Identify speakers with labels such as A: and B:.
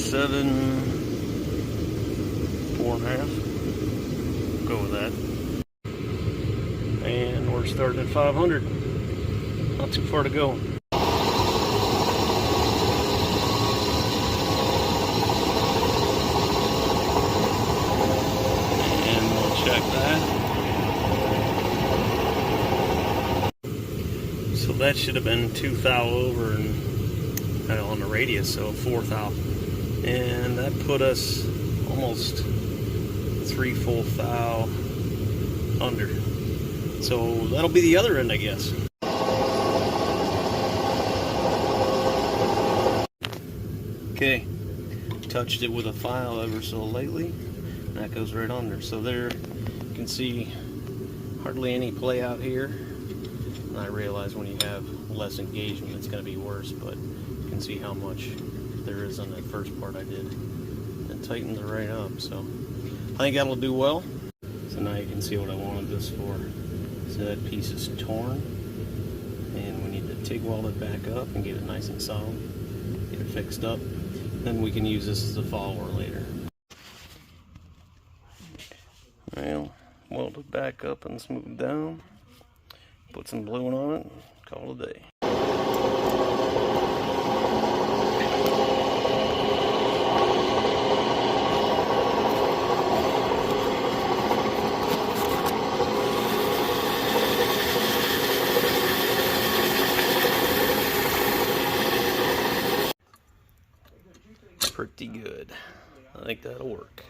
A: 7, 4.5. Go with that. And we're starting at 500. Not too far to go. And we'll check that. So that should have been 2 thou over and on the radius, so 4 thou. And that put us almost 3 full thou under. So that'll be the other end, I guess. Okay, touched it with a file ever so lightly, and that goes right on there. So there you can see hardly any play out here. And I realize when you have less engagement it's going to be worse, but you can see how much there is on that first part I did. And tightened it right up, so I think that'll do well. So now you can see what I wanted this for. So that piece is torn, and we need to TIG weld it back up and get it nice and solid, get it fixed up. Then we can use this as a follower later. Well, weld it back up and smooth down, put some bluing on it, call it a day. Pretty good. I think that'll work.